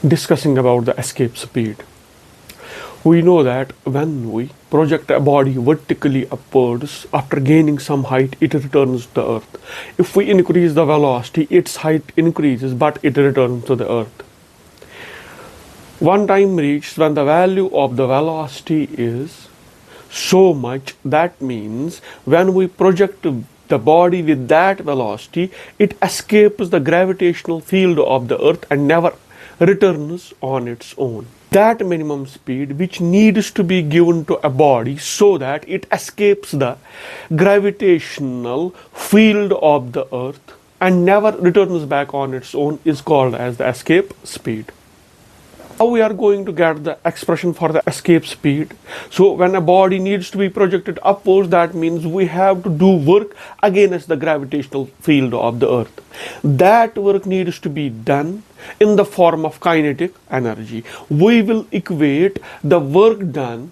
discussing about the escape speed. We know that when we project a body vertically upwards after gaining some height, it returns to the earth. If we increase the velocity, its height increases but it returns to the earth. One time reached when the value of the velocity is so much, that means when we project the body with that velocity, it escapes the gravitational field of the earth and never returns on its own. That minimum speed which needs to be given to a body so that it escapes the gravitational field of the earth and never returns back on its own is called as the escape speed. How we are going to get the expression for the escape speed? So when a body needs to be projected upwards, that means we have to do work against the gravitational field of the earth. That work needs to be done in the form of kinetic energy. We will equate the work done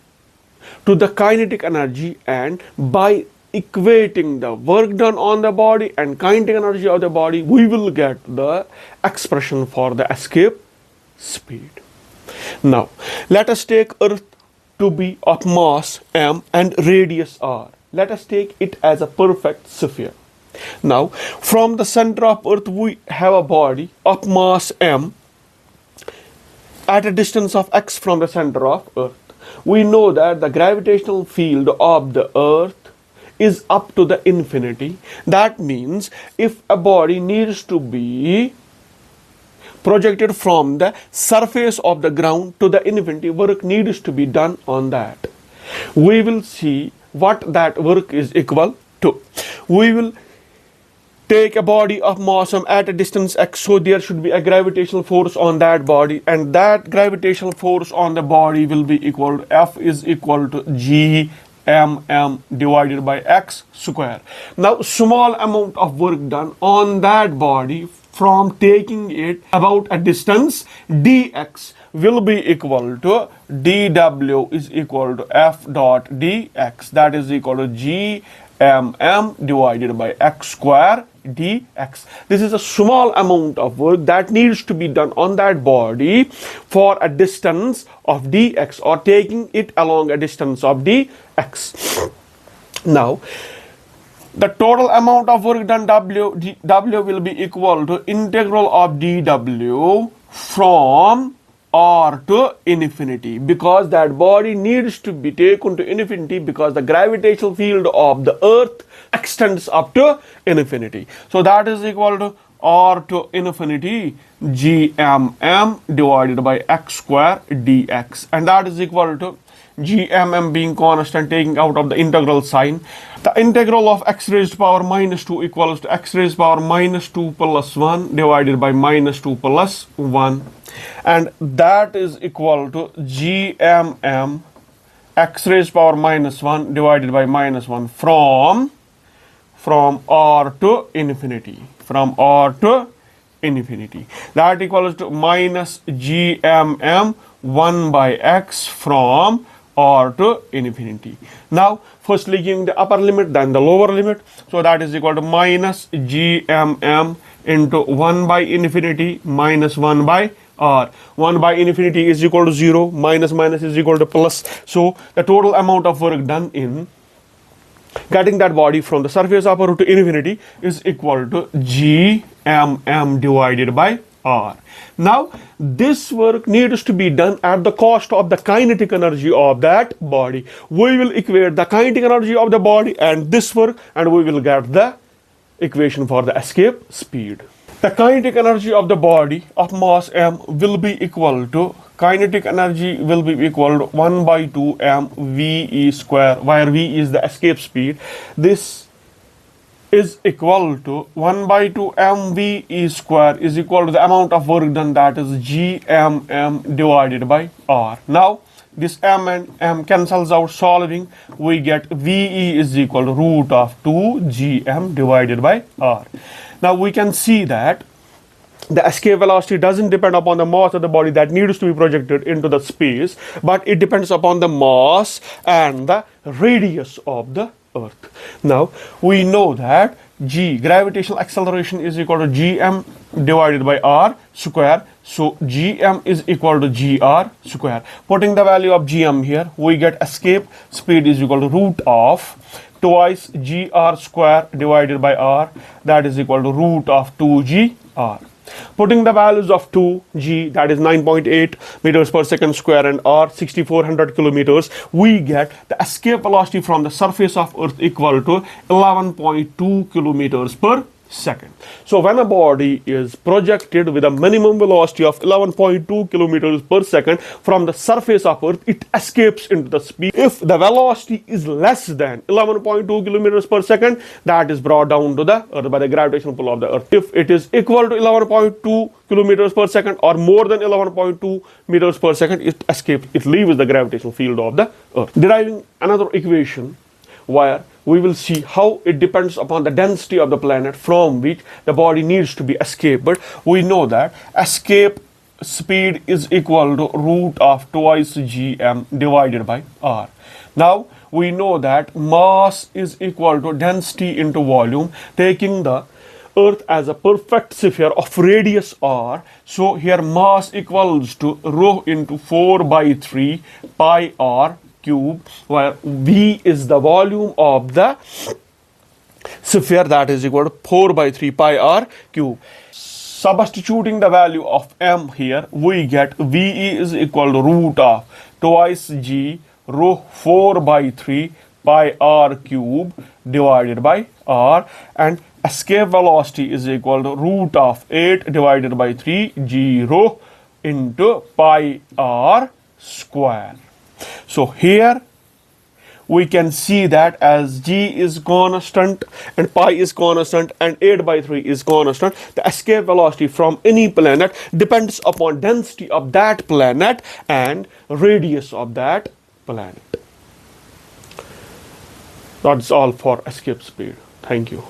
to the kinetic energy, and by equating the work done on the body and kinetic energy of the body, we will get the expression for the escape speed. Now, let us take Earth to be of mass m and radius r. Let us take it as a perfect sphere. Now, from the center of Earth, we have a body of mass m at a distance of x from the center of Earth. We know that the gravitational field of the Earth is up to the infinity. That means if a body needs to be projected from the surface of the ground to the infinity, work needs to be done on that. We will see what that work is equal to. We will take a body of mass at a distance x, so there should be a gravitational force on that body, and that gravitational force on the body will be equal to F is equal to G mm divided by x square. Now, small amount of work done on that body from taking it about a distance dx will be equal to dw is equal to f dot dx, that is equal to g mm divided by x square dx. This is a small amount of work that needs to be done on that body for a distance of dx, or taking it along a distance of dx. Now, the total amount of work done W will be equal to integral of dw from r to infinity, because that body needs to be taken to infinity because the gravitational field of the earth extends up to infinity. So that is equal to r to infinity gmm divided by x square dx, and that is equal to gmm being constant, taking out of the integral sign. The integral of x raised to power minus 2 equals to x raised to power minus 2 plus 1 divided by minus 2 plus 1, and that is equal to gmm x raised to power minus 1 divided by minus 1 from r to infinity, from r to infinity. That equals to minus gmm 1 by x from r to infinity. Now, firstly giving the upper limit, then the lower limit. So that is equal to minus gmm into 1 by infinity minus 1 by r. 1 by infinity is equal to 0, minus minus is equal to plus. So the total amount of work done in getting that body from the surface of r to infinity is equal to gmm divided by r. Now, this work needs to be done at the cost of the kinetic energy of that body. We will equate the kinetic energy of the body and this work, and we will get the equation for the escape speed. The kinetic energy of the body of mass m will be equal to, kinetic energy will be equal to 1 by 2 m v square, where v is the escape speed. This is equal to 1 by 2 mv square is equal to the amount of work done, that is gmm divided by r. Now, this m and m cancels out, solving we get ve is equal to root of 2 gm divided by r. Now we can see that the escape velocity doesn't depend upon the mass of the body that needs to be projected into the space, but it depends upon the mass and the radius of the earth. Now we know that g, gravitational acceleration, is equal to gm divided by r square. So gm is equal to gr square. Putting the value of gm here, we get escape speed is equal to root of twice gr square divided by r, that is equal to root of 2gr. Putting the values of 2g, that is 9.8 meters per second square, and r 6400 kilometers, we get the escape velocity from the surface of earth equal to 11.2 kilometers per second. So when a body is projected with a minimum velocity of 11.2 kilometers per second from the surface of earth, it escapes into the speed. If the velocity is less than 11.2 kilometers per second, that is brought down to the earth by the gravitational pull of the earth. If it is equal to 11.2 kilometers per second or more than 11.2 meters per second, it escapes, it leaves the gravitational field of the earth. Deriving another equation where we will see how it depends upon the density of the planet from which the body needs to be escaped. But we know that escape speed is equal to root of twice gm divided by r. Now we know that mass is equal to density into volume, taking the earth as a perfect sphere of radius r. So here mass equals to rho into 4 by 3 pi r cube, where v is the volume of the sphere, that is equal to 4 by 3 pi r cube. Substituting the value of m here, we get ve is equal to root of twice g rho 4 by 3 pi r cube divided by r, and escape velocity is equal to root of 8 divided by 3 g rho into pi r square. So here we can see that as g is constant and pi is constant and 8 by 3 is constant, the escape velocity from any planet depends upon density of that planet and radius of that planet. That's all for escape speed. Thank you.